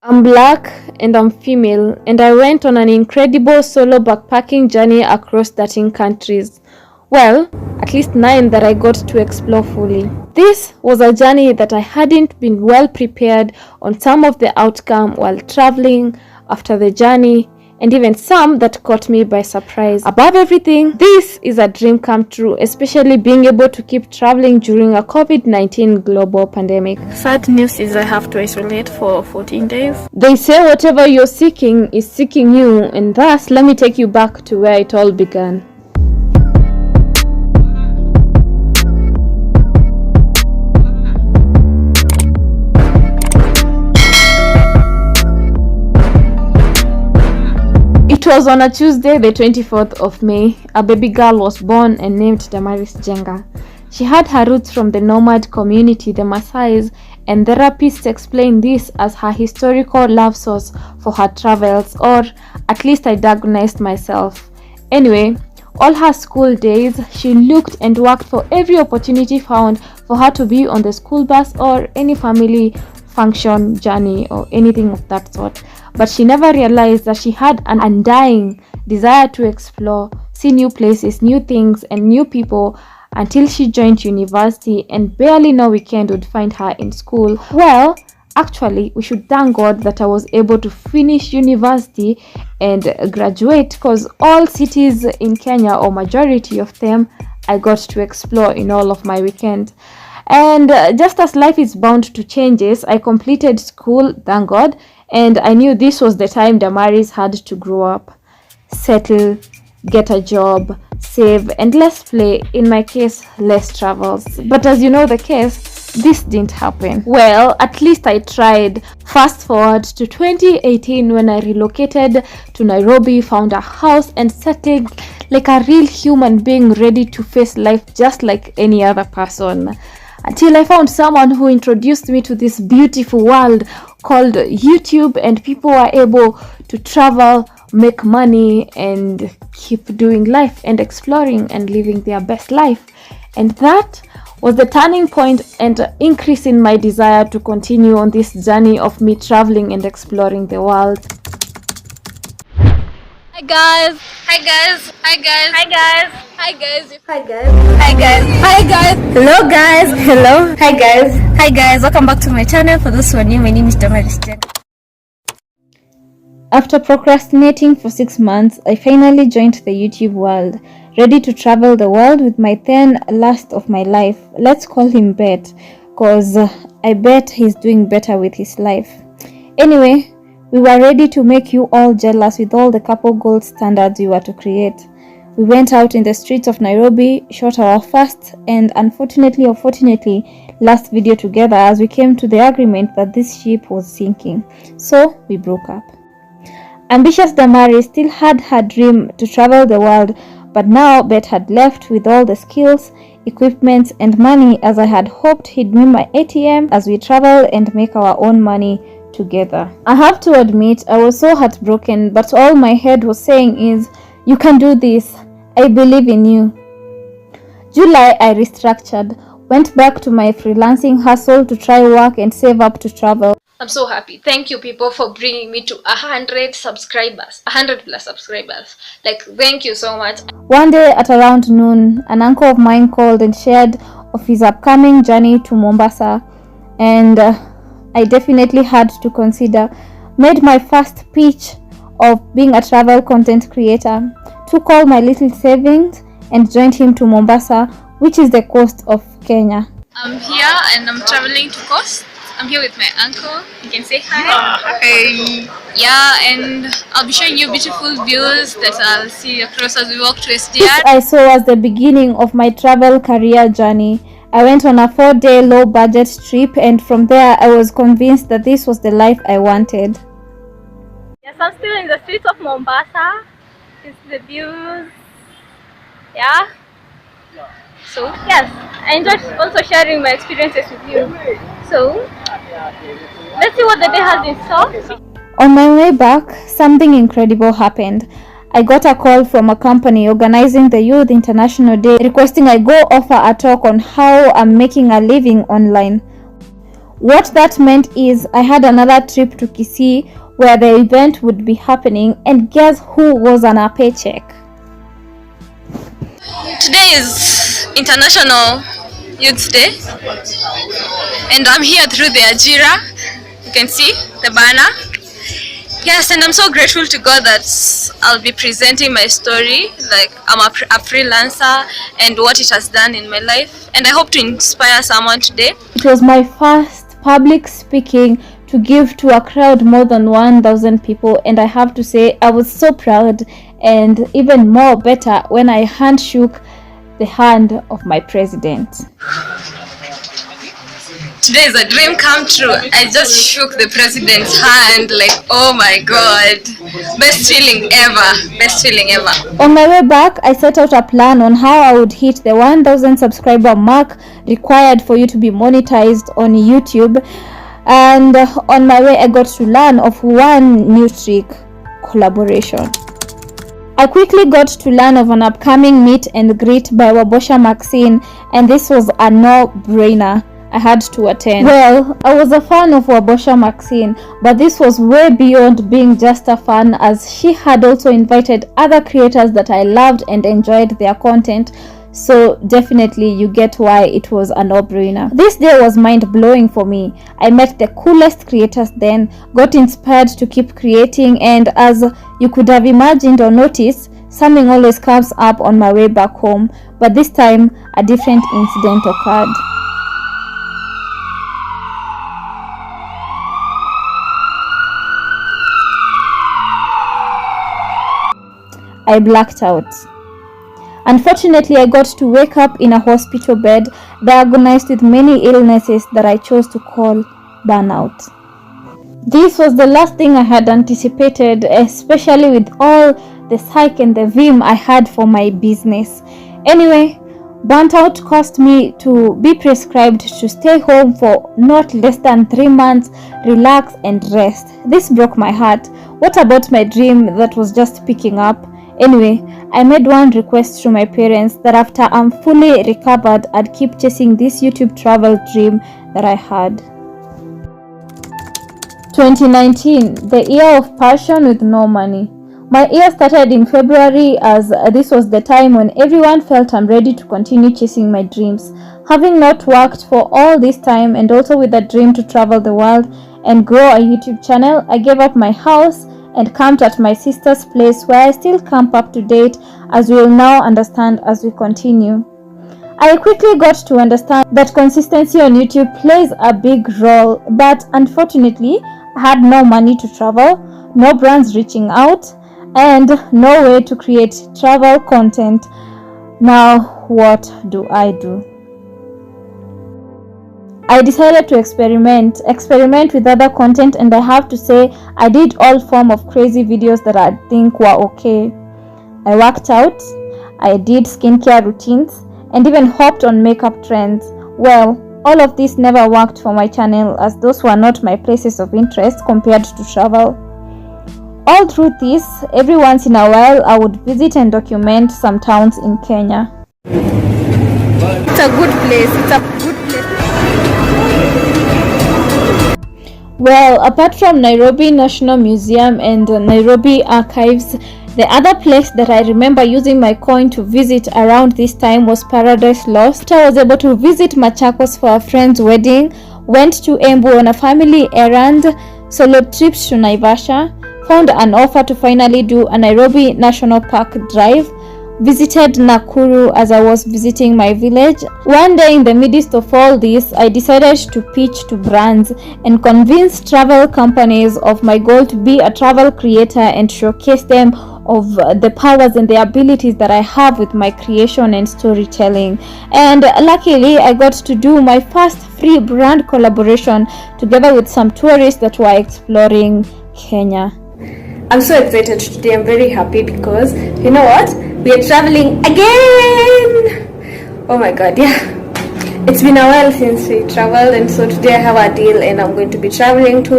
I'm black and I'm female, and I went on an incredible solo backpacking journey across 13 countries. Well, at least 9 that I got to explore fully. This was a journey that I hadn't been well prepared on some of the outcome while traveling, after the journey, and even some that caught me by surprise. Above everything, this is a dream come true, especially being able to keep traveling during a COVID-19 global pandemic. Sad news is I have to isolate for 14 days. They say whatever you're seeking is seeking you, and thus let me take you back to where it all began. It was on a Tuesday, the 24th of May. A baby girl was born and named Damaris Njenga. She had her roots from the nomad community, the Maasais, and therapists explain this as her historical love source for her travels, or at least I diagnosed myself. Anyway, all her school days, she looked and worked for every opportunity found for her to be on the school bus or any family function, journey, or anything of that sort. But she never realized that she had an undying desire to explore, see new places, new things, and new people until she joined university, and barely no weekend would find her in school. Well, actually, we should thank God that I was able to finish university and graduate, because all cities in Kenya, or majority of them, I got to explore in all of my weekend. And just as life is bound to changes, I completed school, thank God, and I knew this was the time Damaris had to grow up, settle, get a job, save, and less play. In my case, less travels. But as you know the case, this didn't happen. Well, at least I tried. Fast forward to 2018 when I relocated to Nairobi, found a house, and settled like a real human being ready to face life just like any other person. Until I found someone who introduced me to this beautiful world called YouTube, and people were able to travel, make money, and keep doing life and exploring and living their best life. And that was the turning point and increase in my desire to continue on this journey of me traveling and exploring the world. Hi guys! Hi guys! Hi guys! Hi guys! Hi guys! Hi guys! Hi guys! Hi guys! Hello guys! Hello! Hi guys! Hi guys! Welcome back to my channel. For those who are new, my name is Damaris. After procrastinating for 6 months, I finally joined the YouTube world, ready to travel the world with my then last of my life. Let's call him Bet, cause I bet he's doing better with his life. Anyway, we were ready to make you all jealous with all the couple gold standards we were to create. We went out in the streets of Nairobi, shot our first and unfortunately or fortunately last video together, as we came to the agreement that this ship was sinking. So we broke up. Ambitious Damaris still had her dream to travel the world, but now Bet had left with all the skills, equipment, and money, as I had hoped he'd be my ATM as we travel and make our own money together. I have to admit, I was so heartbroken, but all my head was saying is, you can do this. I believe in you. July, I restructured, went back to my freelancing hustle to try work and save up to travel. I'm so happy. Thank you people for bringing me to 100 subscribers. 100 plus subscribers. Like, thank you so much. One day at around noon, an uncle of mine called and shared of his upcoming journey to Mombasa, and I definitely had to consider. Made my first pitch of being a travel content creator, took all my little savings and joined him to Mombasa, which is the coast of Kenya. I'm here and I'm traveling to coast. I'm here with my uncle. You can say hi. Hey. Yeah, and I'll be showing you beautiful views that I'll see across as we walk to SDR. This I saw as the beginning of my travel career journey. I went on a 4-day low-budget trip, and from there I was convinced that this was the life I wanted. Yes, I'm still in the streets of Mombasa. It's the views. Yeah. So yes, I enjoyed also sharing my experiences with you. So let's see what the day has in store. On my way back, something incredible happened. I got a call from a company organizing the Youth International Day requesting I go offer a talk on how I'm making a living online. What that meant is I had another trip to Kisii where the event would be happening, and guess who was on a paycheck? Today is International Youth Day, and I'm here through the Ajira. You can see the banner. Yes, and I'm so grateful to God that I'll be presenting my story. Like, I'm a freelancer and what it has done in my life, and I hope to inspire someone today. It was my first public speaking to give to a crowd more than 1,000 people, and I have to say I was so proud, and even more better when I handshook the hand of my president. Today is a dream come true. I just shook the president's hand, like, oh my god, best feeling ever, best feeling ever. On my way back, I set out a plan on how I would hit the 1,000 subscriber mark required for you to be monetized on YouTube. And on my way, I got to learn of one new trick: collaboration. I quickly got to learn of an upcoming meet and greet by Wabosha Maxine, and this was a no-brainer. I had to attend. Well, I was a fan of Wabosha Maxine, but this was way beyond being just a fan, as she had also invited other creators that I loved and enjoyed their content. So definitely you get why it was a no-brainer. This day was mind-blowing for me. I met the coolest creators then, got inspired to keep creating, and as you could have imagined or noticed, something always comes up on my way back home, but this time a different incident occurred. I blacked out. Unfortunately, I got to wake up in a hospital bed, diagnosed with many illnesses that I chose to call burnout. This was the last thing I had anticipated, especially with all the psych and the vim I had for my business. Anyway, burnt out caused me to be prescribed to stay home for not less than 3 months, relax and rest. This broke my heart. What about my dream that was just picking up? Anyway, I made one request to my parents that after I'm fully recovered, I'd keep chasing this YouTube travel dream that I had. 2019, the year of passion with no money. My year started in February, as this was the time when everyone felt I'm ready to continue chasing my dreams. Having not worked for all this time and also with a dream to travel the world and grow a YouTube channel, I gave up my house and camped at my sister's place, where I still camp up to date, as we will now understand as we continue. I quickly got to understand that consistency on YouTube plays a big role, but unfortunately I had no money to travel, no brands reaching out, and no way to create travel content. Now what do? I decided to experiment with other content, and I have to say I did all form of crazy videos that I think were okay. I worked out, I did skincare routines, and even hopped on makeup trends. Well, all of this never worked for my channel, as those were not my places of interest compared to travel. All through this, every once in a while I would visit and document some towns in Kenya. It's a good place. Well, apart from Nairobi National Museum and Nairobi Archives, the other place that I remember using my coin to visit around this time was Paradise Lost. I was able to visit Machakos for a friend's wedding, went to Embu on a family errand, solo trips to Naivasha, found an offer to finally do a Nairobi National Park drive, visited Nakuru as I was visiting my village. One day in the midst of all this, I decided to pitch to brands and convince travel companies of my goal to be a travel creator and showcase them of the powers and the abilities that I have with my creation and storytelling. And luckily, I got to do my first free brand collaboration together with some tourists that were exploring Kenya. I'm so excited today. I'm very happy because you know what? We are traveling again! Oh my god, yeah. It's been a while since we traveled, and so today I have a deal and I'm going to be traveling to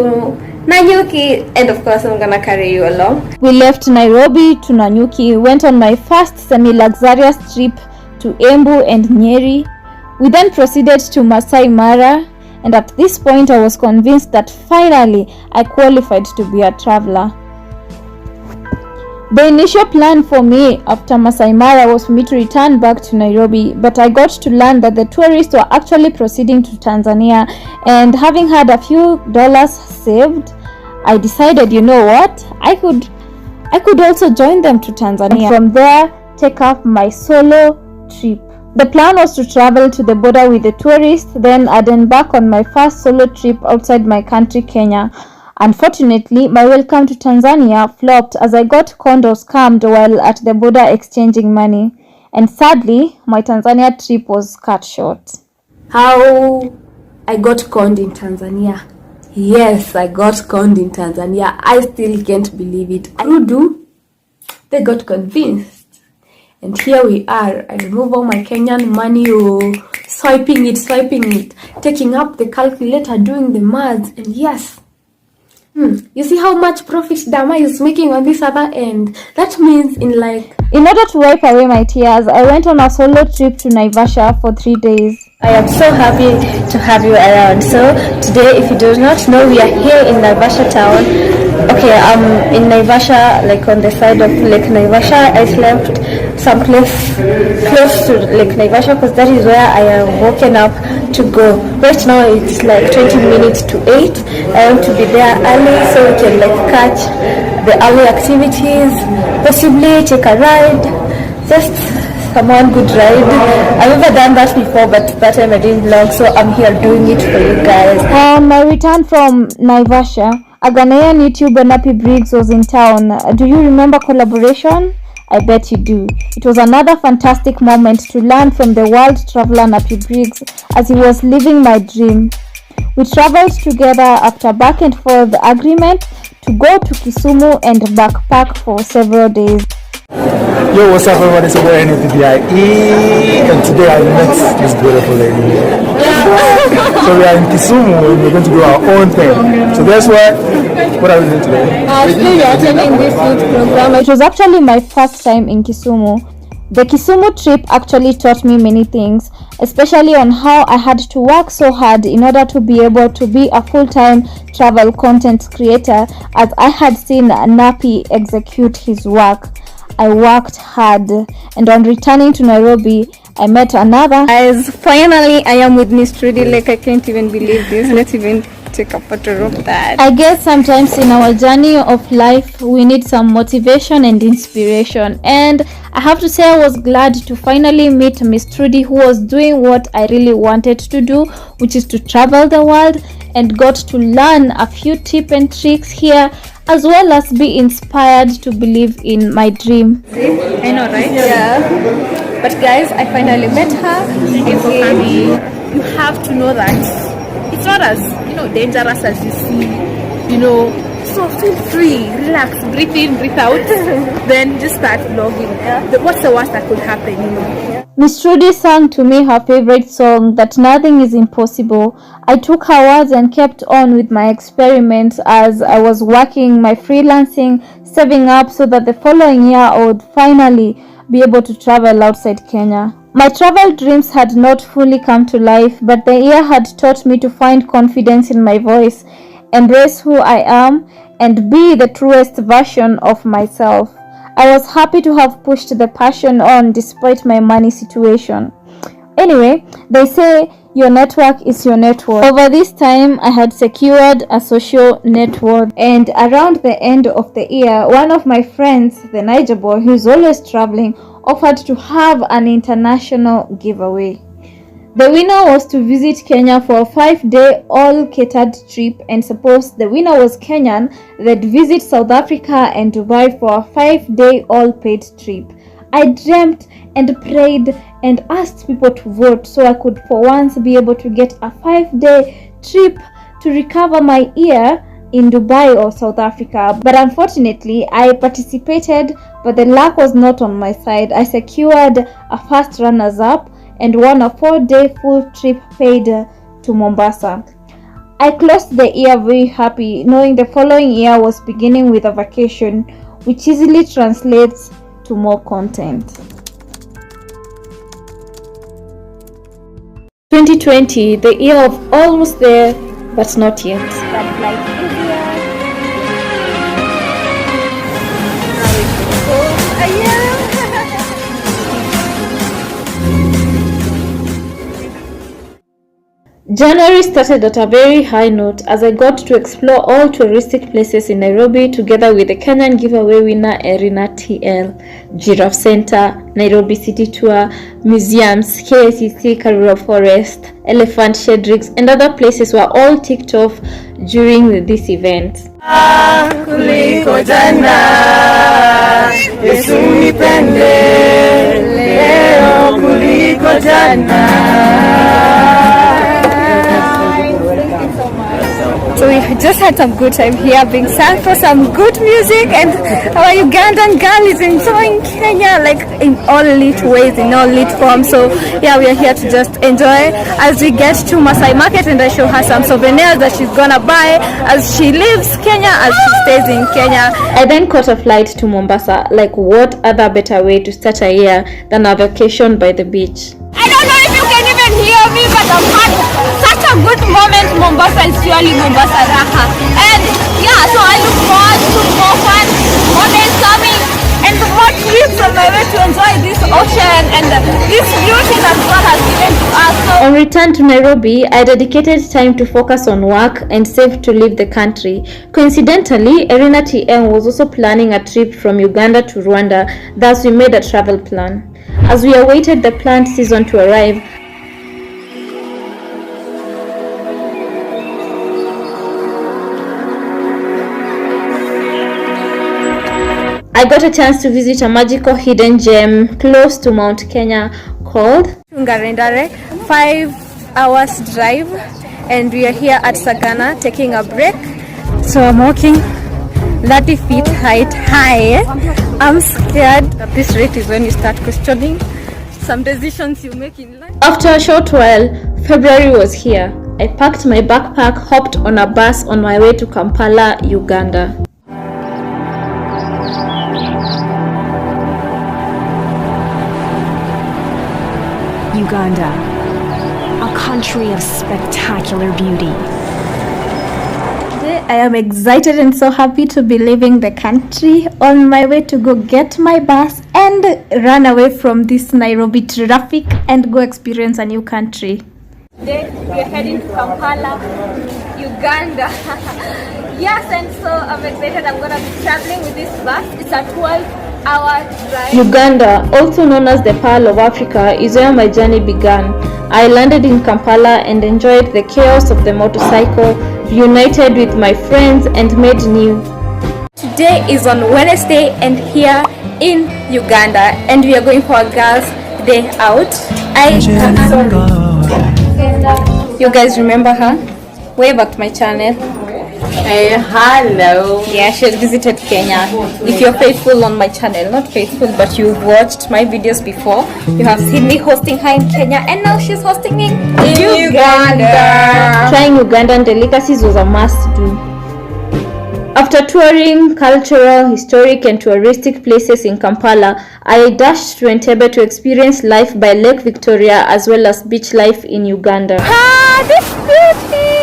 Nanyuki, and of course I'm gonna carry you along. We left Nairobi to Nanyuki, went on my first semi-luxurious trip to Embu and Nyeri. We then proceeded to Masai Mara, and at this point I was convinced that finally I qualified to be a traveler. The initial plan for me after Masai Mara was for me to return back to Nairobi, but I got to learn that the tourists were actually proceeding to Tanzania, and having had a few dollars saved, I decided, you know what, I could also join them to Tanzania, and from there take up my solo trip. The plan was to travel to the border with the tourists, then I'd embark on my first solo trip outside my country, Kenya. Unfortunately, my welcome to Tanzania flopped as I got conned or scammed while at the border exchanging money. And sadly, my Tanzania trip was cut short. How I got conned in Tanzania. Yes, I got conned in Tanzania. I still can't believe it. Rudu, they got convinced. And here we are. I remove all my Kenyan money, swiping it, taking up the calculator, doing the maths, and yes. You see how much profit Damaris is making on this other end? That means in order to wipe away my tears, I went on a solo trip to Naivasha for 3 days. I am so happy to have you around. So today, if you do not know, we are here in Naivasha town. Okay, I'm in Naivasha, like on the side of Lake Naivasha. I slept someplace close to Lake Naivasha because that is where I am woken up to go. Right now it's like 20 minutes to 8. I want to be there early so we can catch the early activities, possibly take a ride, just one good ride. I've never done that before, but that time I didn't vlog, so I'm here doing it for you guys. On my return from Naivasha, a Ghanaian YouTuber Nappy Briggs was in town. Do you remember collaboration? I bet you do. It was another fantastic moment to learn from the world traveler Nappy Briggs as he was living my dream. We traveled together after back and forth agreement to go to Kisumu and backpack for several days. Yo, what's up everybody, it's your boy NFDIE, and today I met this beautiful lady here. So we are in Kisumu and we're going to do our own thing. So guess what are we doing today? Today we are attending this youth program. It was actually my first time in Kisumu. The Kisumu trip actually taught me many things, especially on how I had to work so hard in order to be able to be a full-time travel content creator, as I had seen Nappy execute his work. I worked hard, and on returning to Nairobi, I met another. Guys, finally I am with Miss Trudy. I can't even believe this. Let's even take a photo of that. I guess sometimes in our journey of life, we need some motivation and inspiration. And I have to say I was glad to finally meet Miss Trudy, who was doing what I really wanted to do, which is to travel the world, and got to learn a few tips and tricks here, as well as be inspired to believe in my dream. I know, right? Yeah. But guys, I finally met her. You have to know that it's not as dangerous as you see. So feel free, relax, breathe in, breathe out. Then just start vlogging. What's the worst that could happen? Miss Trudy sang to me her favorite song, that nothing is impossible. I took her words and kept on with my experiments as I was working my freelancing, saving up so that the following year I would finally be able to travel outside Kenya. My travel dreams had not fully come to life, but the year had taught me to find confidence in my voice, embrace who I am, and be the truest version of myself. I was happy to have pushed the passion on despite my money situation. Anyway, they say your network is your net worth. Over this time, I had secured a social net worth, and around the end of the year, one of my friends, the Niger boy who is always traveling, offered to have an international giveaway. The winner was to visit Kenya for a 5-day all-catered trip, and suppose the winner was Kenyan, they'd visit South Africa and Dubai for a 5-day all-paid trip. I dreamt and prayed and asked people to vote so I could for once be able to get a 5-day trip to recover my ear in Dubai or South Africa. But unfortunately, I participated, but the luck was not on my side. I secured a first runners-up and won a 4-day full trip paid to Mombasa. I closed the year very happy, knowing the following year was beginning with a vacation, which easily translates to more content. 2020, the year of almost there, but not yet. That flight easier. January started at a very high note as I got to explore all touristic places in Nairobi together with the Kenyan giveaway winner Erina TL, Giraffe Center, Nairobi City Tour, museums, KICC, Karura Forest, Elephant Shedricks, and other places were all ticked off during this event. Kuliko jana, Yesu nipende, leo kuliko jana. So we just had some good time here, being sang for some good music, and our Ugandan girl is enjoying Kenya like in all lit ways, in all lit forms. So yeah, we are here to just enjoy as we get to Masai Market, and I show her some souvenirs that she's gonna buy as she leaves Kenya, as she stays in Kenya. I then caught a flight to Mombasa. Like, what other better way to start a year than a vacation by the beach? I don't know if you can even hear me, but I've had such a good moment. Mombasa is surely Mombasa Raha. And yeah, so I look forward to more fun, more days coming, and more trips on my way to enjoy this ocean and this beauty that God has given to us. So On return to Nairobi, I dedicated time to focus on work and save to leave the country. Coincidentally, Erina TM was also planning a trip from Uganda to Rwanda, thus we made a travel plan. As we awaited the plant season to arrive, I got a chance to visit a magical hidden gem close to Mount Kenya called Ngarendare, 5 hours drive, and we are here at Sagana taking a break. So I'm walking 30 feet height high. I'm scared. At this rate is when you start questioning some decisions you make in life. After a short while, February was here. I packed my backpack, hopped on a bus on my way to Kampala, Uganda. Uganda, a country of spectacular beauty. Today I am excited and so happy to be leaving the country on my way to go get my bus and run away from this Nairobi traffic and go experience a new country. Today we are heading to Kampala, Uganda. Yes, and so I'm excited. I'm gonna be traveling with this bus. It's a 12-hour drive. Uganda, also known as the Pearl of Africa, is where my journey began. I landed in Kampala and enjoyed the chaos of the motorcycle, reunited with my friends and made new. Today is on Wednesday and here in Uganda, and we are going for a girls' day out. You guys remember her? Wave at my channel. Hey, hello. Yeah, she has visited Kenya. If you're faithful on my channel, not faithful, but you've watched my videos before, you have seen me hosting her in Kenya, and now she's hosting me in Uganda. Trying Ugandan delicacies was a must-do. After touring cultural, historic and touristic places in Kampala, I dashed to Entebbe to experience life by Lake Victoria as well as beach life in Uganda. Ah, this beauty!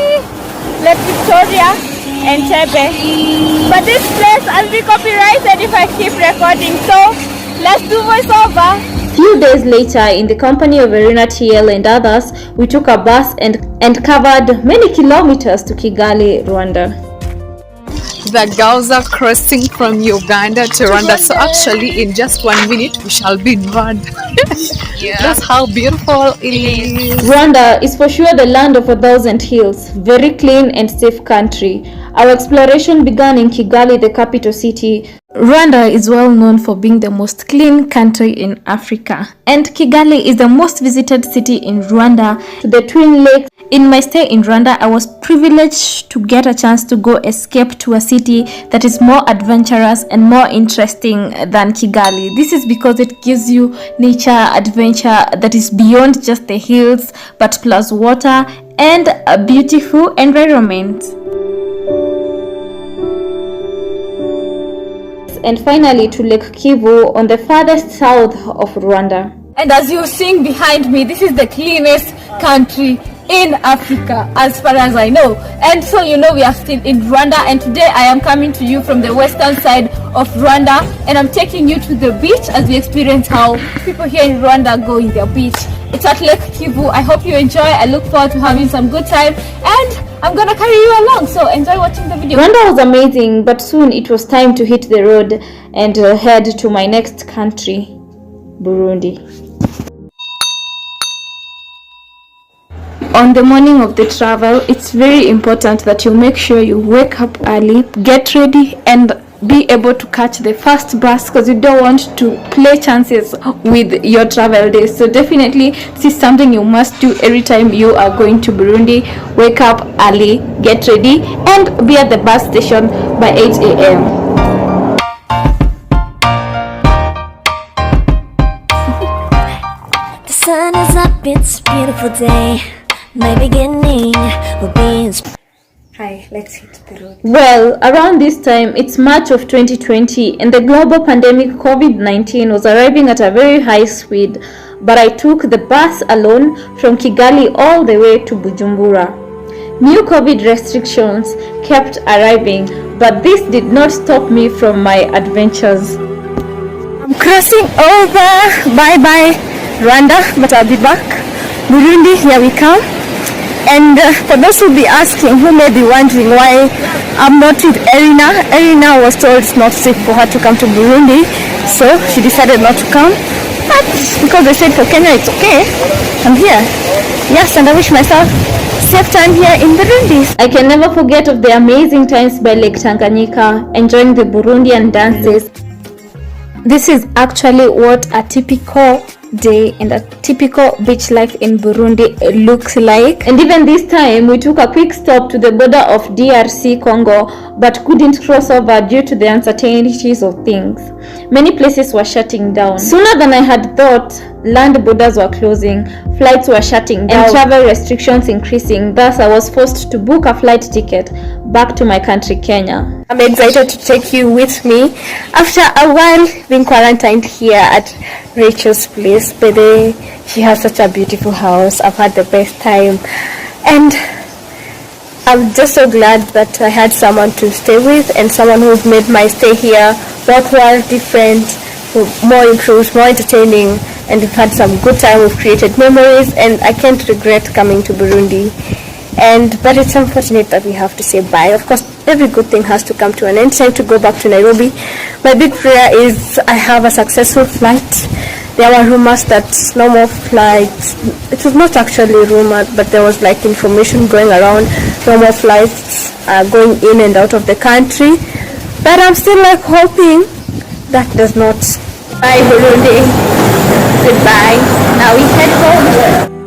Lake Victoria, Entebbe. But this place, I'll be copyrighted if I keep recording, so let's do voiceover. Few days later, in the company of Erina TL and others, we took a bus and covered many kilometers to Kigali, Rwanda. The girls are crossing from Uganda to Rwanda, so actually in just 1 minute we shall be in Rwanda. That's how beautiful it is. Rwanda is for sure the land of 1,000 hills, very clean and safe country. Our exploration began in Kigali, the capital city. Rwanda is well known for being the most clean country in Africa, and Kigali is the most visited city in Rwanda, to the Twin Lakes. In my stay in Rwanda, I was privileged to get a chance to go escape to a city that is more adventurous and more interesting than Kigali. This is because it gives you nature, adventure that is beyond just the hills, but plus water and a beautiful environment. And finally to Lake Kivu on the farthest south of Rwanda. And as you're seeing behind me, this is the cleanest country in Africa as far as I know. And so you know we are still in Rwanda, and today I am coming to you from the western side of Rwanda, and I'm taking you to the beach as we experience how people here in Rwanda go in their beach. It's at Lake Kivu. I hope you enjoy. I look forward to having some good time, and I'm gonna carry you along, so enjoy watching the video. Rwanda was amazing, but soon it was time to hit the road and head to my next country, Burundi. On the morning of the travel, it's very important that you make sure you wake up early, get ready, and be able to catch the first bus, because you don't want to play chances with your travel days. So definitely this is something you must do every time you are going to Burundi. Wake up early, get ready, and be at the bus station by 8 a.m. The sun is up, it's a beautiful day. My beginning will be Hi, let's hit the road. Well, around this time, it's March of 2020, and the global pandemic COVID-19 was arriving at a very high speed, but I took the bus alone from Kigali all the way to Bujumbura. New COVID restrictions kept arriving, but this did not stop me from my adventures. I'm crossing over. Bye-bye, Rwanda, but I'll be back. Burundi, here we come. And for those who be asking, who may be wondering why I'm not with Erina, Erina was told it's not safe for her to come to Burundi, so she decided not to come. But because they said for Kenya it's okay, I'm here. Yes, and I wish myself safe time here in Burundi. I can never forget of the amazing times by Lake Tanganyika, enjoying the Burundian dances. This is actually what a typical day and a typical beach life in Burundi looks like. And even this time we took a quick stop to the border of DRC Congo, but couldn't cross over due to the uncertainties of things. Many places were shutting down. Sooner than I had thought, land borders were closing, flights were shutting down, and travel restrictions increasing. Thus I was forced to book a flight ticket back to my country, Kenya. I'm excited to take you with me after a while being quarantined here at Rachel's place. But she has such a beautiful house. I've had the best time, and I'm just so glad that I had someone to stay with, and someone who's made my stay here worthwhile, different, more improved, more entertaining, and we've had some good time. We've created memories, and I can't regret coming to Burundi. But it's unfortunate that we have to say bye. Of course, every good thing has to come to an end. Time to go back to Nairobi. My big prayer is I have a successful flight. There were rumors that no more flights. It was not actually rumored, but there was like information going around. No more flights going in and out of the country. But I'm still like hoping that does not. Bye Burundi. Goodbye. Now we head home.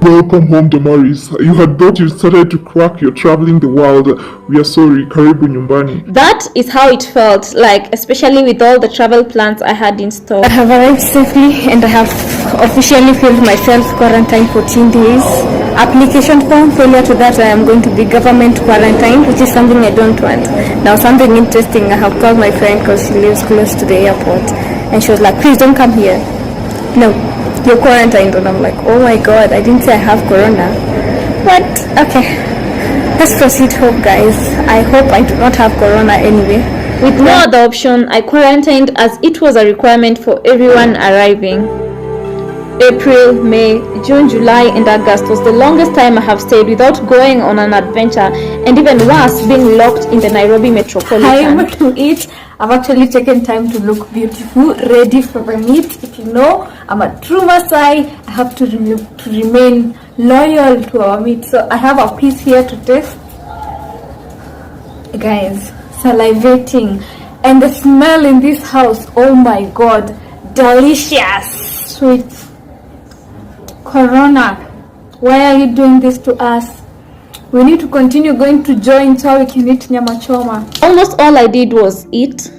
Welcome home, Damaris. You had thought you started to crack your traveling the world. We are sorry. Karibu nyumbani. That is how it felt like, especially with all the travel plans I had in store. I have arrived safely, and I have officially filled my self-quarantine 14 days. Application form, failure to that, I am going to be government quarantined, which is something I don't want. Now, something interesting, I have called my friend because she lives close to the airport, and she was like, please don't come here. No, you're quarantined. And I'm like, oh my god, I didn't say I have corona. But okay, let's proceed home, guys. I hope I do not have corona anyway. With no other option, I quarantined as it was a requirement for everyone arriving. April, May, June, July and August was the longest time I have stayed without going on an adventure, and even worse, being locked in the Nairobi metropolitan. I am to eat. I've actually taken time to look beautiful, ready for the meet. If you know, I'm a true Maasai. I have to remain loyal to our meat. So I have a piece here to taste. Guys, salivating. And the smell in this house, oh my god, delicious. Sweet. Corona, why are you doing this to us? We need to continue going to join so we can eat nyama choma. Almost all I did was eat,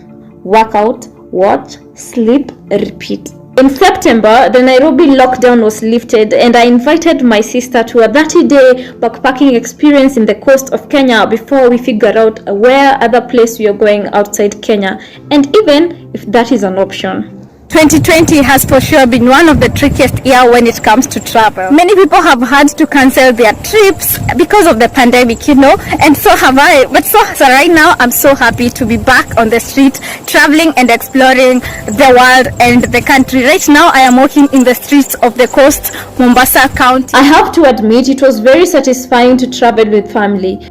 work out, watch, sleep, repeat. In September, the Nairobi lockdown was lifted and I invited my sister to a 30-day backpacking experience in the coast of Kenya before we figure out where other place we are going outside Kenya, and even if that is an option. 2020 has for sure been one of the trickiest years when it comes to travel. Many people have had to cancel their trips because of the pandemic, and so have I. But so right now, I'm so happy to be back on the street, traveling and exploring the world and the country. Right now, I am walking in the streets of the coast, Mombasa County. I have to admit, it was very satisfying to travel with family.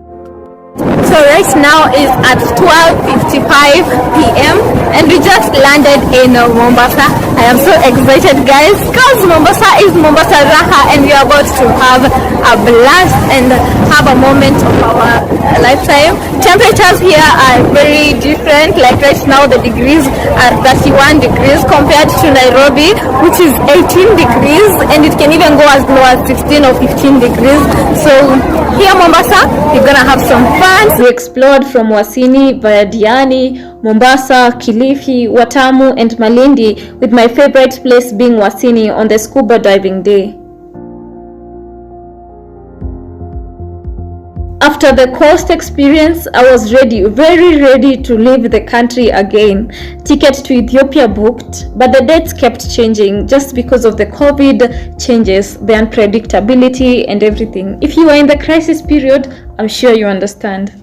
So right now is at 12:55 p.m. and we just landed in Mombasa. I am so excited, guys, because Mombasa is Mombasa Raha and we are about to have a blast and have a moment of our lifetime. Temperatures here are very different. Like right now the degrees are 31 degrees compared to Nairobi, which is 18 degrees, and it can even go as low as 16 or 15 degrees. So here Mombasa, you're gonna have some fun. We explored from Wasini via Diani, Mombasa, Kilifi, Watamu and Malindi, with my favorite place being Wasini on the scuba diving day. After the coast experience, I was very ready to leave the country again. Ticket to Ethiopia booked, but the dates kept changing just because of the COVID changes, the unpredictability and everything. If you are in the crisis period, I'm sure you understand.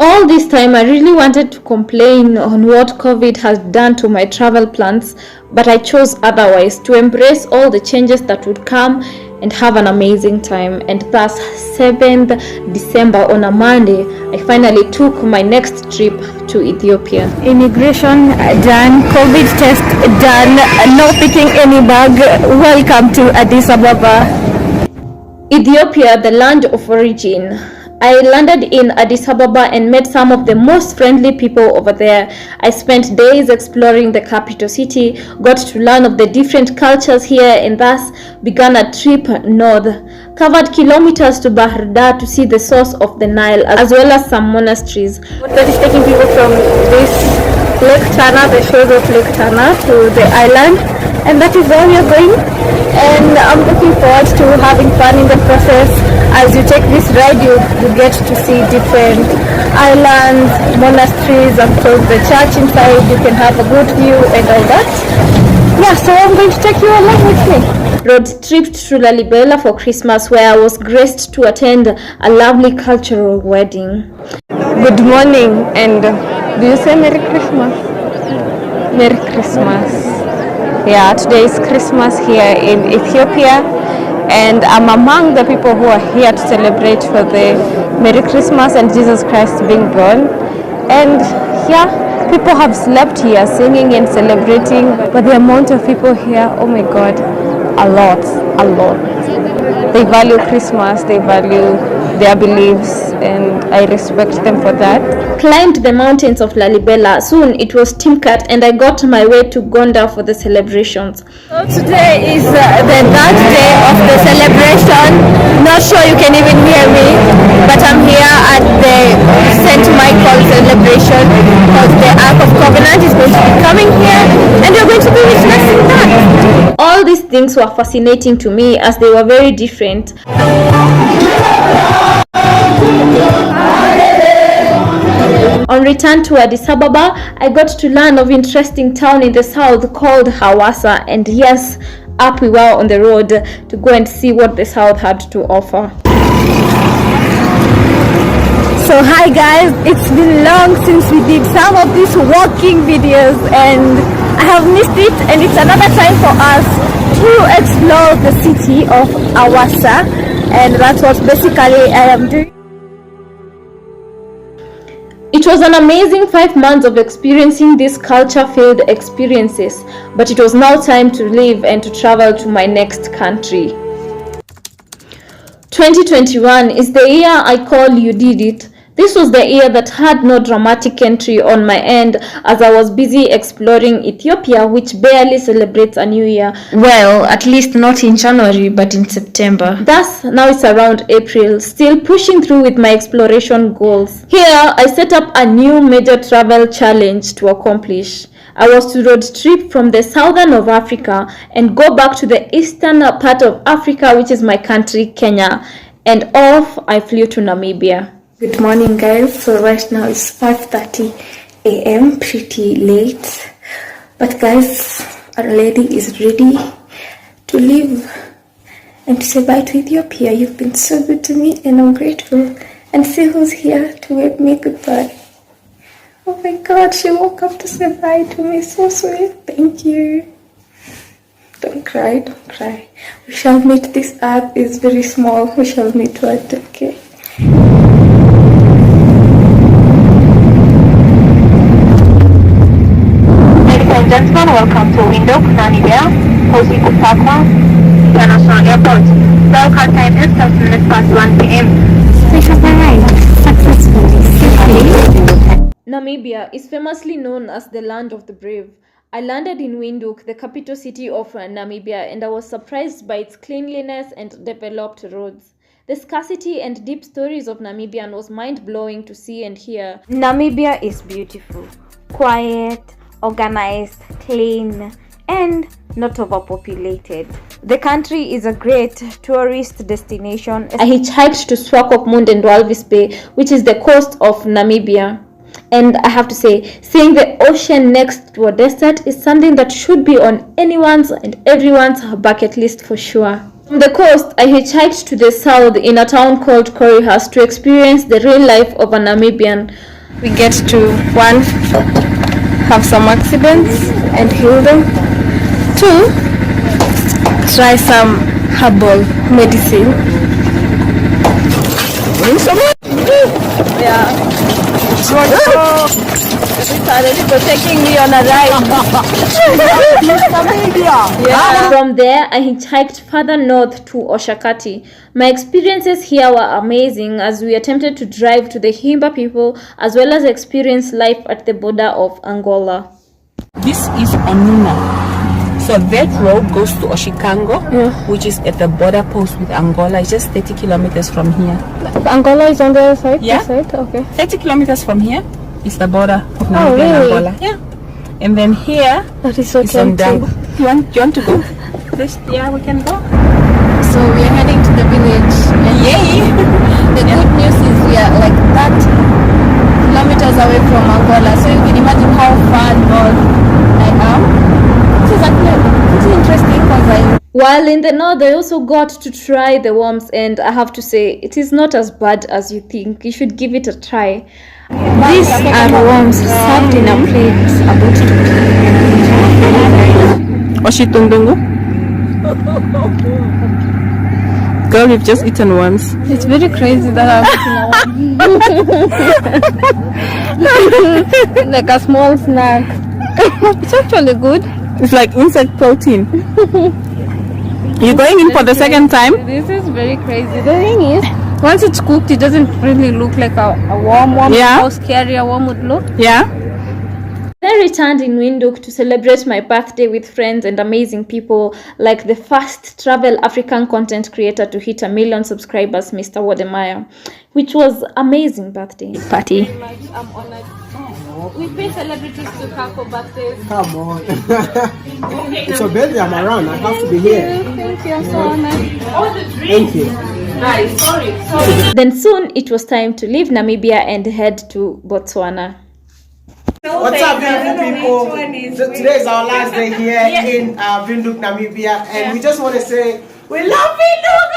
All this time, I really wanted to complain on what COVID has done to my travel plans, but I chose otherwise, to embrace all the changes that would come and have an amazing time. And thus, 7th December on a Monday, I finally took my next trip to Ethiopia. Immigration done, COVID test done, no picking any bag. Welcome to Addis Ababa. Ethiopia, the land of origin. I landed in Addis Ababa and met some of the most friendly people over there. I spent days exploring the capital city, got to learn of the different cultures here, and thus began a trip north. Covered kilometers to Bahar Dar to see the source of the Nile, as well as some monasteries. That is taking people from this Lake Tana, the shores of Lake Tana, to the island, and that is where we are going. And I'm looking forward to having fun in the process. As you take this ride, you get to see different islands, monasteries, of course the church inside. You can have a good view and all that. Yeah, so I'm going to take you along with me. Road tripped to Lalibela for Christmas, where I was graced to attend a lovely cultural wedding. Good morning, and do you say Merry Christmas? Merry Christmas. Yeah, today is Christmas here in Ethiopia, and I'm among the people who are here to celebrate for the Merry Christmas and Jesus Christ being born. And yeah, people have slept here singing and celebrating, but the amount of people here, oh my God, a lot. They value Christmas, they value their beliefs, and I respect them for that. Climbed the mountains of Lalibela. Soon it was Timkat and I got my way to Gonda for the celebrations. So today is the third day of the celebration. Not sure you can even hear me, but I'm here at the St. Michael celebration because the Ark of Covenant is going to be coming here and you're going to be witnessing that. All these things were fascinating to me as they were very different. On return to Addis Ababa, I got to learn of interesting town in the south called Hawassa, and yes, up we were on the road to go and see what the south had to offer. So hi guys, it's been long since we did some of these walking videos and I have missed it, and it's another time for us to explore the city of Hawassa, and that's what basically I am doing. It was an amazing 5 months of experiencing these culture-filled experiences, but it was now time to leave and to travel to my next country. 2021 is the year I call You Did It. This was the year that had no dramatic entry on my end as I was busy exploring Ethiopia, which barely celebrates a new year. Well, at least not in January, but in September. Thus, now it's around April, still pushing through with my exploration goals. Here, I set up a new major travel challenge to accomplish. I was to road trip from the southern of Africa and go back to the eastern part of Africa, which is my country, Kenya. And off I flew to Namibia. Good morning, guys. So right now it's 5:30 a.m. pretty late, but guys, our lady is ready to leave and to say bye to Ethiopia. You've been so good to me and I'm grateful. And see who's here to wave me goodbye. Oh my god, she woke up to say bye to me. So sweet. Thank you. Don't cry, don't cry. We shall meet. This earth is very small. We shall meet one day, okay? Ladies and gentlemen, welcome to Windhoek, Namibia, Kosi Botswana International Airport. Local time is 10 minutes past 1 p.m. Station arrived successfully, safely. Namibia is famously known as the land of the brave. I landed in Windhoek, the capital city of Namibia, and I was surprised by its cleanliness and developed roads. The scarcity and deep stories of Namibian was mind-blowing to see and hear. Namibia is beautiful, quiet, organized, clean, and not overpopulated. The country is a great tourist destination. I hitchhiked to Swakopmund and Walvis Bay, which is the coast of Namibia. And I have to say, seeing the ocean next to a desert is something that should be on anyone's and everyone's bucket list for sure. From the coast, I hitchhiked to the south in a town called Corihas to experience the real life of a Namibian. We get to, one, have some accidents and heal them. Two, try some herbal medicine. Yeah. They're taking me on a ride. Yeah. From there, I hitchhiked further north to Oshakati. My experiences here were amazing as we attempted to drive to the Himba people as well as experience life at the border of Angola. This is Onuna. So that road goes to Oshikango, which is at the border post with Angola. It's just 30 kilometers from here. Angola is on the other side? Yeah. Okay. 30 kilometers from here is the border of Namibia and Angola. Yeah. And then here that is so is Njenga. You want to go? Yeah, we can go. So we are heading to the village. And yay! The good news is we are like 30 kilometers away from Angola. So you can imagine how far north I am. It's interesting because while in the north, I also got to try the worms, and I have to say, it is not as bad as you think. You should give it a try. These are worms served in a plate about to be. Oshitundungu. Girl, you've just eaten worms. It's very crazy that I'm like a small snack. It's actually good. It's like insect protein. You're going in for the second time? This is very crazy. The thing is, once it's cooked, it doesn't really look like a worm. Yeah. How scary a worm would look. Yeah. I returned in Windhoek to celebrate my birthday with friends and amazing people like the first travel African content creator to hit 1 million subscribers, Mr. Wodemeyer, which was amazing birthday party. I'm honored. We pay celebrities to come for birthdays. Come on. It's a birthday, I'm around. I have to be here. Thank you, I'm so honored. Thank you. Nice, sorry. Then soon it was time to leave Namibia and head to Botswana. What's up, beautiful people? Today is our last day here in Windhoek, Namibia, and we just want to say we love Windhoek!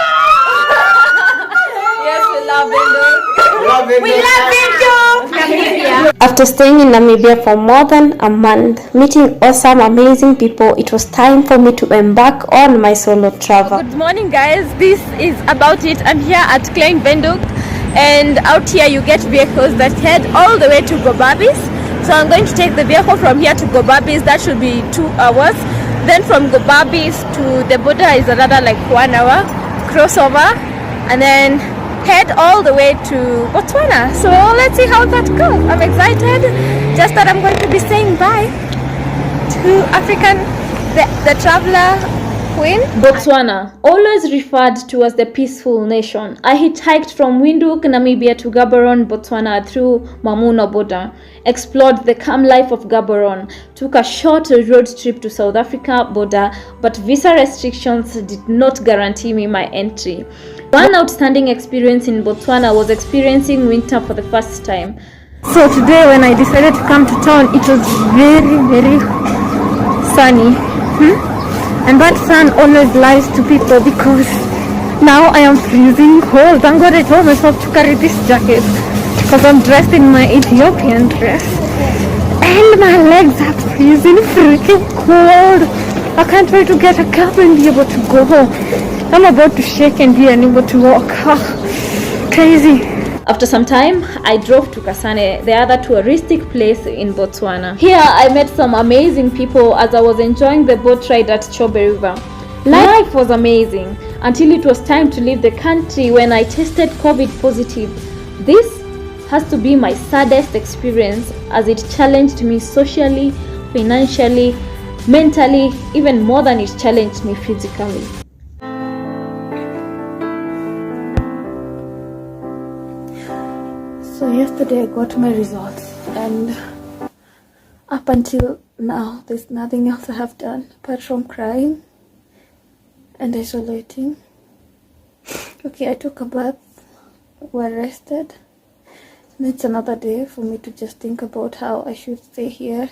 Yes, we love Windhoek. We love Namibia. After staying in Namibia for more than a month, meeting awesome, amazing people, it was time for me to embark on my solo travel. Good morning, guys. This is about it. I'm here at Klein Windhoek, and out here you get vehicles that head all the way to Gobabis. So I'm going to take the vehicle from here to Gobabis. That should be 2 hours. Then from Gobabis to the border is another like 1 hour crossover, and then head all the way to Botswana. So let's see how that goes. I'm excited. Just that I'm going to be saying bye to African, the traveler queen. Botswana, always referred to as the peaceful nation. I hitchhiked from Windhoek, Namibia to Gaborone, Botswana through Mamuno border, explored the calm life of Gaborone, took a short road trip to South Africa border, but visa restrictions did not guarantee me my entry. One outstanding experience in Botswana was experiencing winter for the first time. So today when I decided to come to town, it was very, very sunny. And that sun always lies to people because now I am freezing cold. Thank God I told myself to carry this jacket because I'm dressed in my Ethiopian dress. And my legs are freezing freaking cold. I can't wait to get a cab and be able to go home. I'm about to shake and be unable to walk. Crazy. After some time, I drove to Kasane, the other touristic place in Botswana. Here, I met some amazing people as I was enjoying the boat ride at Chobe River. Life was amazing until it was time to leave the country when I tested COVID positive. This has to be my saddest experience as it challenged me socially, financially, mentally, even more than it challenged me physically. So yesterday I got my results, and up until now there's nothing else I have done apart from crying and isolating. Okay, I took a bath, we're rested, and it's another day for me to just think about how I should stay here.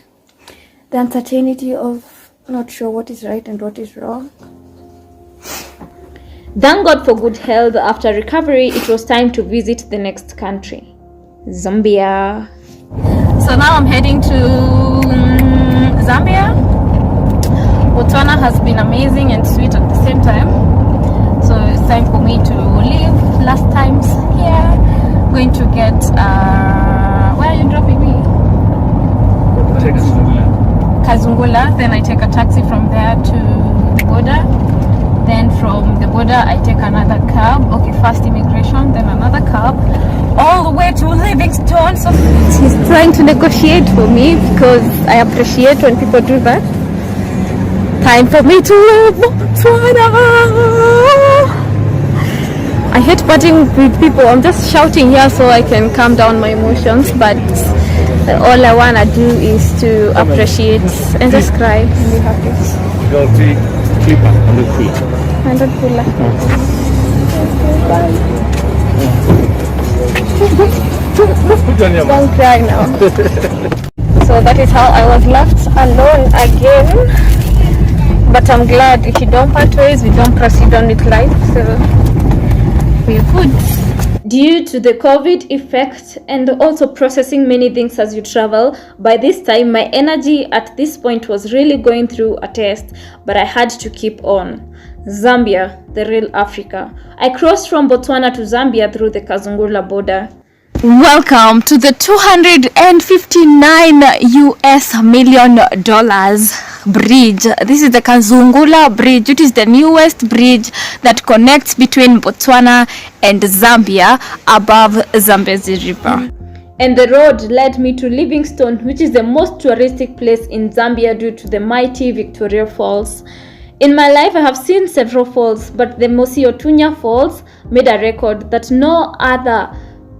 The uncertainty of not sure what is right and what is wrong. Thank God for good health. After recovery, it was time to visit the next country, Zambia. So now I'm heading to Zambia. Botswana has been amazing and sweet at the same time. So it's time for me to leave. Last time's here. Going to get where are you dropping me? Kazungula. Then I take a taxi from there to the border. Then from the border I take another cab. Okay, first immigration, then another cab, all the way to Livingstone. So he's trying to negotiate for me because I appreciate when people do that. Time for me to leave Botswana. I hate parting with people. I'm just shouting here so I can calm down my emotions, but all I want to do is to appreciate and just cry and be happy. And don't feel like don't cry now. So that is how I was left alone again. But I'm glad if you don't part ways, we don't proceed on with life. So we're good. Due to the COVID effect and also processing many things as you travel, by this time my energy at this point was really going through a test, but I had to keep on. Zambia, the real Africa. I crossed from Botswana to Zambia through the Kazungula border. Welcome to the $259 million bridge. This is the Kazungula bridge. It is the newest bridge that connects between Botswana and Zambia above Zambezi River. And the road led me to Livingstone, which is the most touristic place in Zambia due to the mighty Victoria Falls. In my life, I have seen several falls, but the Mosi-otunya Falls made a record that no other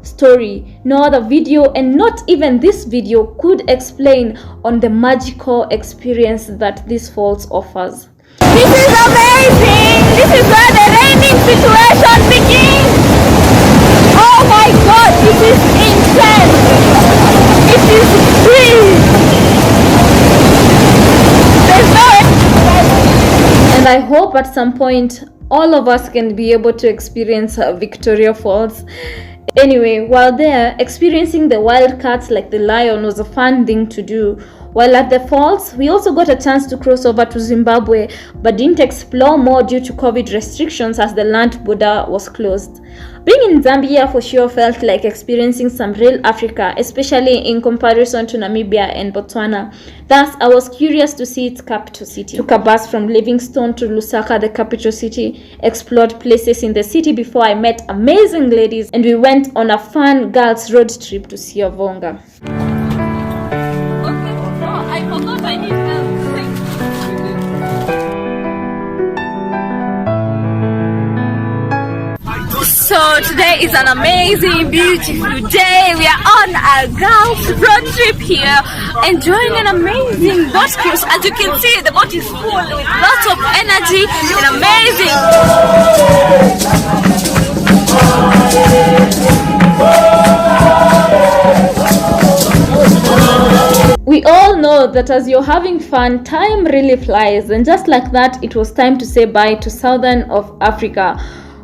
story, no other video, and not even this video could explain on the magical experience that this falls offers. This is amazing! This is where the raining situation begins! Oh my god, this is intense! It is free! There's no... And I hope at some point all of us can be able to experience Victoria Falls. Anyway, while there, experiencing the wild cats like the lion was a fun thing to do. While at the falls, we also got a chance to cross over to Zimbabwe, but didn't explore more due to COVID restrictions as the land border was closed. Being in Zambia for sure felt like experiencing some real Africa, especially in comparison to Namibia and Botswana. Thus, I was curious to see its capital city. Took a bus from Livingstone to Lusaka, the capital city, explored places in the city before I met amazing ladies, and we went on a fun girls' road trip to Siavonga. I forgot I need help. Today is an amazing, beautiful day. We are on a girls' road trip here, enjoying an amazing boat cruise. As you can see, the boat is full with lots of energy and amazing. We all know that as you're having fun, time really flies, and just like that, it was time to say bye to southern of Africa.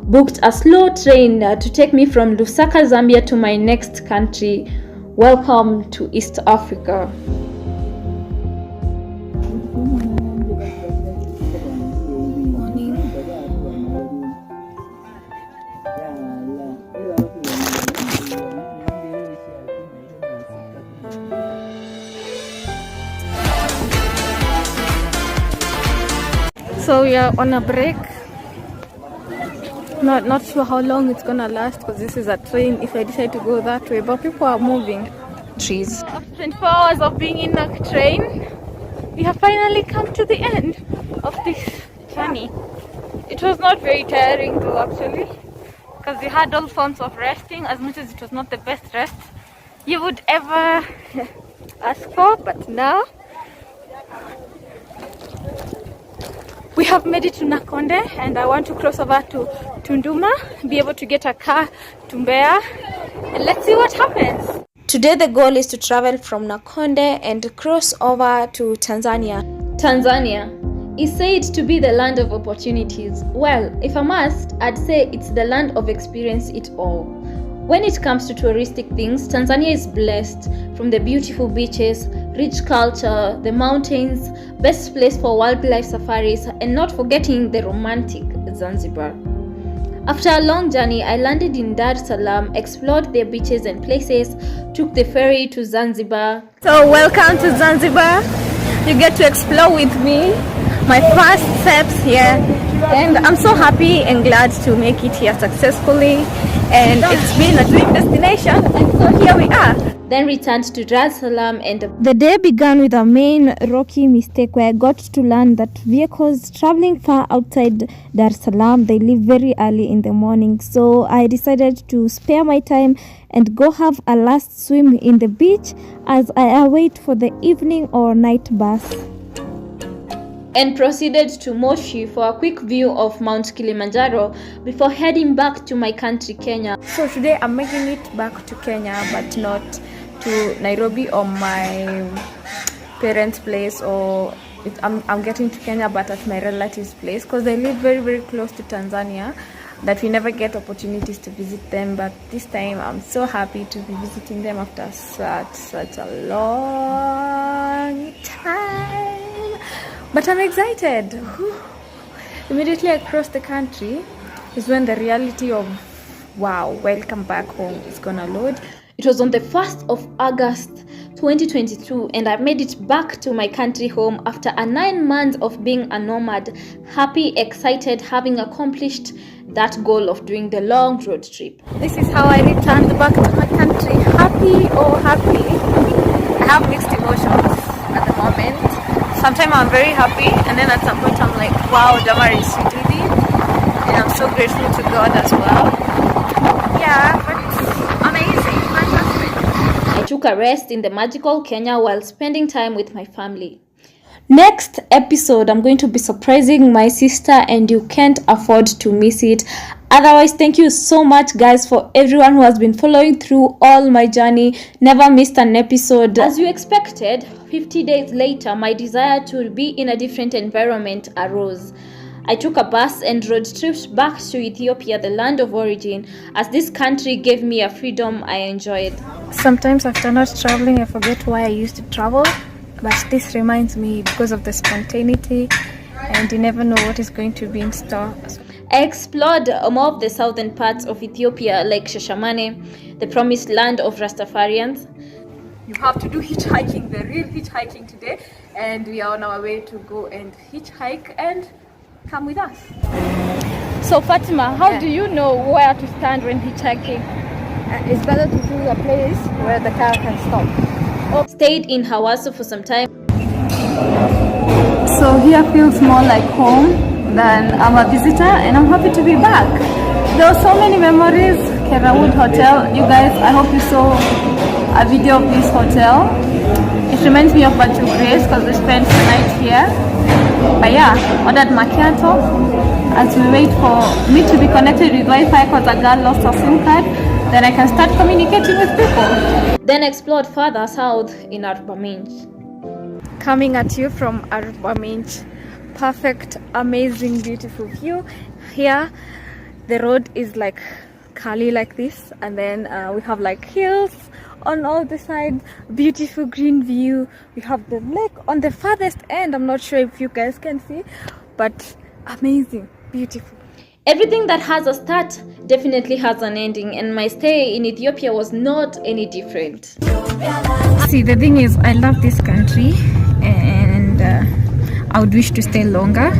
Booked a slow train to take me from Lusaka, Zambia to my next country. Welcome to East Africa. So we are on a break. Not sure how long it's gonna last because this is a train if I decide to go that way, but people are moving. Trees. After 24 hours of being in a train, we have finally come to the end of this journey. It was not very tiring though, actually, because we had all forms of resting, as much as it was not the best rest you would ever ask for, but now we have made it to Nakonde, and I want to cross over to Tunduma, be able to get a car to Mbeya, and let's see what happens. Today the goal is to travel from Nakonde and cross over to Tanzania. Tanzania is said to be the land of opportunities. Well, if I must, I'd say it's the land of experience it all. When it comes to touristic things, Tanzania is blessed from the beautiful beaches, rich culture, the mountains, best place for wildlife safaris, and not forgetting the romantic Zanzibar. After a long journey, I landed in Dar es Salaam, explored their beaches and places, took the ferry to Zanzibar. So welcome to Zanzibar. You get to explore with me my first steps here, and I'm so happy and glad to make it here successfully, and it's been a dream destination, and so here we are. Then returned to Dar es Salaam, and the day began with a main rocky mistake where I got to learn that vehicles traveling far outside Dar es Salaam, they leave very early in the morning. So I decided to spare my time and go have a last swim in the beach as I await for the evening or night bus, and proceeded to Moshi for a quick view of Mount Kilimanjaro before heading back to my country, Kenya. So today I'm making it back to Kenya, but not to Nairobi or my parents' place, or I'm getting to Kenya but at my relatives' place, because they live very, very close to Tanzania, that we never get opportunities to visit them. But this time I'm so happy to be visiting them after such a long time. But I'm excited. Immediately across the country is when the reality of, wow, welcome back home is gonna load. It was on the 1st of August 2022, and I made it back to my country home after a 9 months of being a nomad, happy, excited, having accomplished that goal of doing the long road trip. This is how I returned back to my country, happy or happy. I have mixed emotions at the moment. Sometimes I'm very happy, and then at some point I'm like, wow, Damaris, you did it, and I'm so grateful to God as well. Yeah, but amazing, fantastic. I took a rest in the magical Kenya while spending time with my family. Next episode, I'm going to be surprising my sister, and you can't afford to miss it. Otherwise, thank you so much, guys, for everyone who has been following through all my journey. Never missed an episode. As you expected, 50 days later, my desire to be in a different environment arose. I took a bus and road tripped back to Ethiopia, the land of origin, as this country gave me a freedom I enjoyed. Sometimes after not traveling, I forget why I used to travel, but this reminds me because of the spontaneity, and you never know what is going to be in store. I explored more of the southern parts of Ethiopia, like Shashamane, the promised land of Rastafarians. You have to do hitchhiking, the real hitchhiking today, and we are on our way to go and hitchhike, and come with us. So Fatima, how do you know where to stand when hitchhiking? It's better to choose a place where the car can stop. Stayed in Hawasu for some time. So here feels more like home than I'm a visitor, and I'm happy to be back. There are so many memories Kerawood Hotel. You guys, I hope you saw a video of this hotel. It reminds me of Batu Grace because we spent the night here. But yeah, ordered macchiato as we wait for me to be connected with Wi-Fi because a girl lost her SIM card. Then I can start communicating with people. Then explored further south in Arbaminch. Coming at you from Arbaminch. Perfect, amazing, beautiful view. Here the road is like curly like this, and then we have like hills on all the sides, beautiful green view. We have the lake on the farthest end. I'm not sure if you guys can see, but amazing, beautiful. Everything that has a start definitely has an ending, and my stay in Ethiopia was not any different. See, the thing is, I love this country and I would wish to stay longer,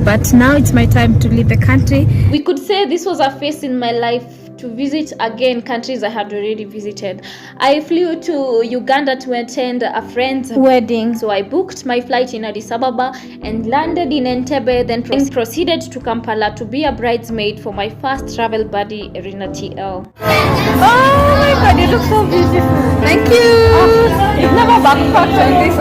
but now it's my time to leave the country. We could say this was a phase in my life to visit again countries I had already visited. I flew to Uganda to attend a friend's wedding, so I booked my flight in Addis Ababa and landed in Entebbe, then proceeded to Kampala to be a bridesmaid for my first travel buddy, Erina TL. Oh my god, you look so beautiful. Thank you. You've never backpacked on this.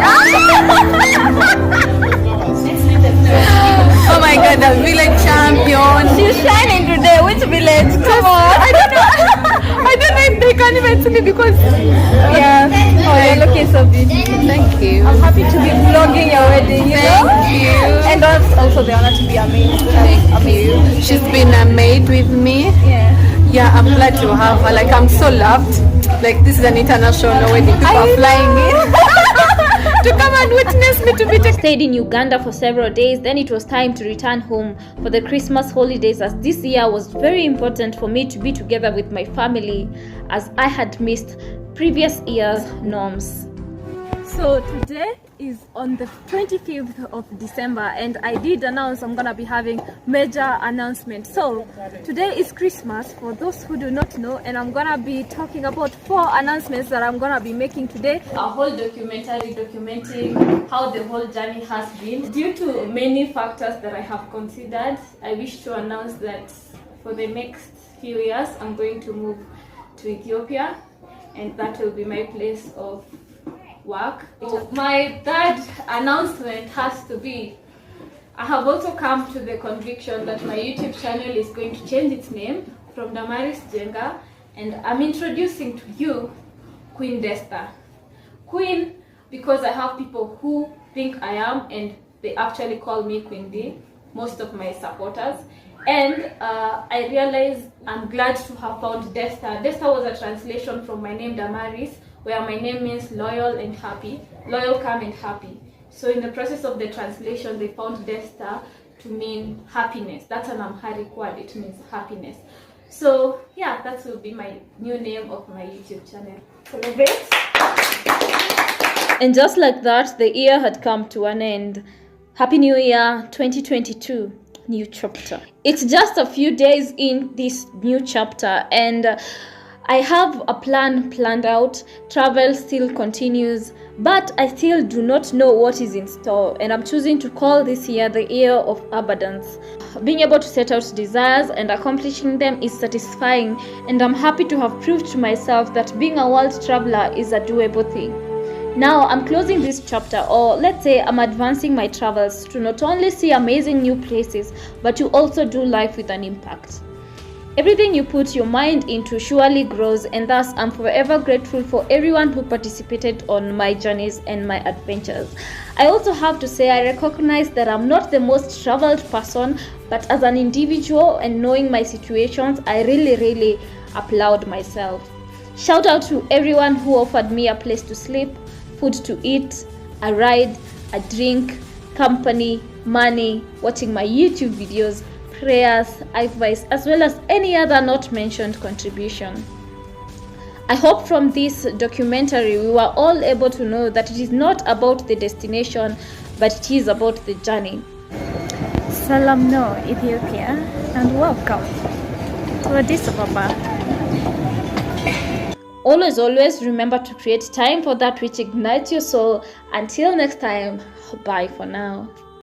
Oh my god, the village champion. She's shining today. Which village? Come on. I don't know if they can even see me because yeah. Oh, you're looking so beautiful. Thank you. I'm happy to be vlogging your wedding, you know? Thank you. And also the honor to be a maid. Thank you. She's been a maid with me. Yeah, I'm glad to have her. Like, I'm so loved. Like, this is an international wedding. People are flying in to come and witness me to be taken. Stayed in Uganda for several days, then it was time to return home for the Christmas holidays, as this year was very important for me to be together with my family, as I had missed previous year's norms. So today is on the 25th of December, and I did announce I'm gonna be having major announcement. So today is Christmas for those who do not know, and I'm gonna be talking about 4 announcements that I'm gonna be making today. A whole documentary documenting how the whole journey has been. Due to many factors that I have considered, I wish to announce that for the next few years I'm going to move to Ethiopia, and that will be my place of work. My third announcement has to be, I have also come to the conviction that my YouTube channel is going to change its name from Damaris Njenga, and I'm introducing to you Queen Desta. Queen because I have people who think I am, and they actually call me Queen D, most of my supporters. And I realized I'm glad to have found Desta. Desta was a translation from my name Damaris, where my name means loyal and happy, loyal, calm and happy. So in the process of the translation, they found Desta to mean happiness. That's an Amharic word, it means happiness. So yeah, that will be my new name of my YouTube channel. Celebrate. And just like that, the year had come to an end. Happy New Year 2022, new chapter. It's just a few days in this new chapter, and I have a plan planned out. Travel still continues, but I still do not know what is in store, and I'm choosing to call this year the year of abundance. Being able to set out desires and accomplishing them is satisfying, and I'm happy to have proved to myself that being a world traveler is a doable thing. Now I'm closing this chapter, or let's say I'm advancing my travels to not only see amazing new places, but to also do life with an impact. Everything you put your mind into surely grows, and thus I'm forever grateful for everyone who participated on my journeys and my adventures. I also have to say I recognize that I'm not the most traveled person, but as an individual and knowing my situations, I really applaud myself. Shout out to everyone who offered me a place to sleep, food to eat, a ride, a drink, company, money, watching my YouTube videos, prayers, advice, as well as any other not mentioned contribution. I hope from this documentary we were all able to know that it is not about the destination, but it is about the journey. Salam no, Ethiopia, and welcome to Addis Ababa. Always remember to create time for that which ignites your soul. Until next time, bye for now.